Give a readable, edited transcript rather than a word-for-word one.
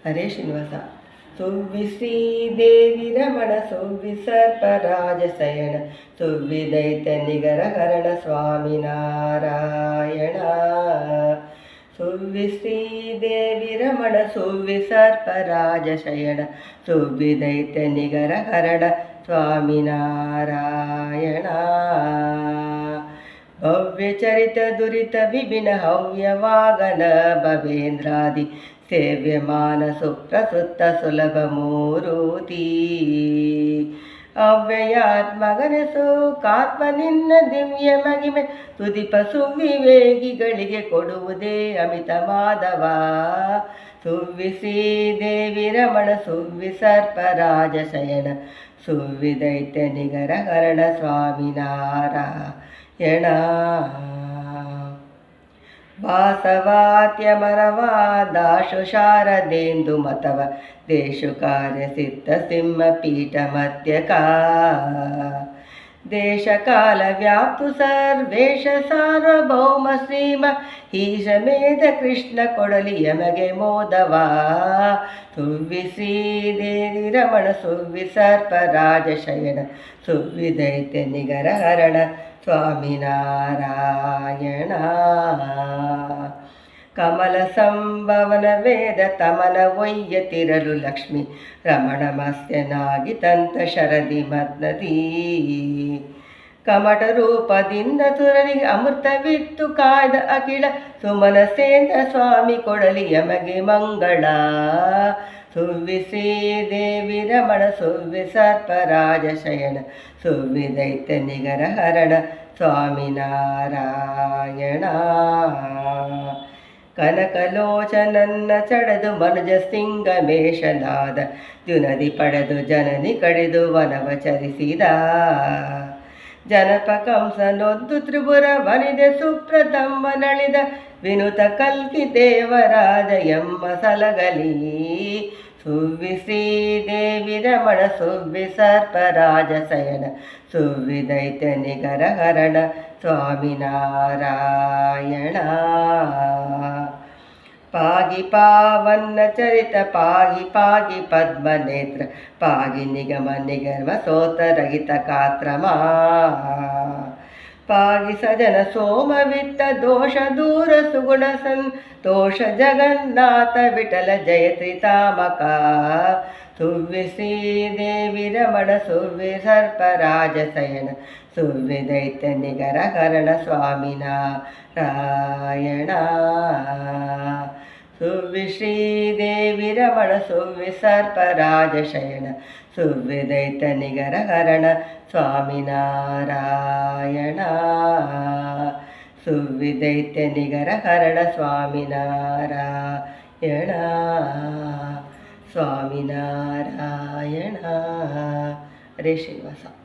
ಹರೇ ಶ್ರೀನಿವಾಸ. ಸುವ್ವಿ ಶ್ರೀದೇವಿ ರಮಣ ಸುವ್ವಿ ಸರ್ಪರಾಜ ಶಯನ ಸುವ್ವಿ ದೈತ್ಯ ನಿಗರ ಹರಣ ಸ್ವಾಮಿ ನಾರಾಯಣ. ಸುವ್ವಿ ಶ್ರೀದೇವಿ ರಮಣ ಸುವ್ವಿ ಸರ್ಪರಾಜ ಶಯನ ಸುವ್ವಿ ದೈತ್ಯ ನಿಗರ ಹರಣ ಸ್ವಾಮಿ ನಾರಾಯಣ. ಭವ್ಯ ಚರಿತ ದುರಿತ ವಿಭಿನ್ನ ಹವ್ಯವಾಗನ ಭವೇಂದ್ರಾದಿ ಸೇವ್ಯಮಾನ ಸುಪ್ರಸುತ್ತ ಸುಲಭ ಮೂರುತಿ. ಅವ್ಯಯಾತ್ಮಗನಸು ಕಾತ್ಮ ನಿನ್ನ ದಿವ್ಯ ಮಗಿಮೆ ತುದಿಪ ಸುವಿವೇಗಿಗಳಿಗೆ ಕೊಡುವುದೇ ಅಮಿತ ಮಾಧವ. ಸುವ್ವಿ ಶ್ರೀದೇವಿ ರಮಣ ಸುವ್ವಿ ಸರ್ಪರಾಜ ಶಯನ ಸುವ್ವಿ ದೈತ್ಯ ನಿಗರ ಹರಣ ಸ್ವಾಮಿ ನಾರಾಯಣ. ವಾಸವಾತ್ಯಮರವಾದಾಶು ಶಾರದೇಂದು ಮತವ ದೇಶು ಕಾರ್ಯ ಸಿದ್ಧ ಸಿಂಹ ಪೀಠ ಮಧ್ಯಕ. ದೇಶ ಕಾಲ ವ್ಯಾಪ್ತು ಸರ್ವೇಶ ಸಾರ್ವಭೌಮ ಶ್ರೀಮ ಈಶ ಮೇಧ ಕೃಷ್ಣ ಕೊಡಲಿ ಯಮಗೆ ಮೋದವ. ಸುವ್ವಿ ಶ್ರೀದೇವಿ ರಮಣ ಸುವ್ವಿ ಸರ್ಪರಾಜ ಶಯನ ಸುವ್ವಿ ದೈತ್ಯ ನಿಗರ ಹರಣ ಸ್ವಾಮಿ ನಾರಾಯಣ. ಕಮಲ ಸಂಭವನ ವೇದ ತಮನ ಒಯ್ಯತಿರಲು ಲಕ್ಷ್ಮಿ ರಮಣ ಮತ್ಸ್ಯನಾಗಿ ತಂತ ಶರದಿ ಮದ್ನದಿ. ಕಮಟ ರೂಪದಿಂದ ಸುರರಿಗೆ ಅಮೃತವಿತ್ತು ಕಾಯ್ದ ಅಖಿಳ ಸುಮನ ಸೇಂದ ಸ್ವಾಮಿ ಕೊಡಲಿ ಯಮಗೆ ಮಂಗಳ. ಸುವ್ವಿ ಶ್ರೀದೇವಿ ರಮಣ ಸುವ್ವಿ ಸರ್ಪರಾಜ ಶಯನ ಸುವ್ವಿ ದೈತ್ಯ ನಿಗರ ಹರಣ ಸ್ವಾಮಿ ನಾರಾಯಣ. ಕನಕಲೋಚನನ್ನ ಚಡೆದು ಮನುಜ ಸಿಂಗಮೇಶನಾದ ದ್ಯುನದಿ ಪಡೆದು ಜನನಿ ಕಡಿದು ವನವ ಚರಿಸಿದ. ಜನಪ ಕಂಸನೊದ್ದು ತ್ರಿಪುರ ವನಿದೆ ಸುಪ್ರತಮ್ಮ ನಳಿದ ವಿನುತ ಕಲ್ಕಿ ದೇವರಾಜ ಎಂಬ ಸಲಗಲಿ. ಸುವ್ವಿ ಶ್ರೀದೇವಿ ರಮಣ ಸುವ್ವಿ ಸರ್ಪರಾಜ ಶಯನ ಸುವ್ವಿ ದೈತ್ಯ ನಿಗರ ಹರಣ ಸ್ವಾಮಿ ನಾರಾಯಣ. ಪಾಗಿ ಪಾವನ್ನ ಚರಿತ ಪಾಗಿ ಪಾಗಿ ಪದ್ಮನೇತ್ರ ಪಾಗಿ ನಿಗಮ ನಿಗರ್ವ ಸೋತ ರಹಿತ ಕಾತ್ರಮ. ಪಾಗಿ ಸಜನ ಸೋಮವಿತ್ತ ದೋಷ ದೂರ ಸುಗುಣ ಸಂತೋಷ ಜಗನ್ನಾಥ ವಿಠಲ ಜಯ ತ್ರಿತಾಮಕ. ಸುವ್ವಿ ಶ್ರೀದೇವಿ ರಮಣ ಸುವ್ವಿ ಸರ್ಪರಾಜ ಶಯನ ಸುವ್ವಿ ದೈತ್ಯ ನಿಗರ ಹರಣ ಸ್ವಾಮಿ ನಾರಾಯಣ. ಸುವ್ವಿ ಶ್ರೀದೇವಿ ರಮಣ ಸುವ್ವಿ ಸರ್ಪರಾಜ ಶಯನ ಸುವ್ವಿ ದೈತ್ಯ ನಿಗರ ಹರಣ ಸ್ವಾಮಿ ನಾರಾಯಣ. ಸುವ್ವಿ ದೈತ್ಯ ನಿಗರ ಹರಣ ಸ್ವಾಮಿ ನಾರಾಯಣ ಸ್ವಾಮಿ ನಾರಾಯಣ. ಹರೇ ಶ್ರೀನಿವಾಸ.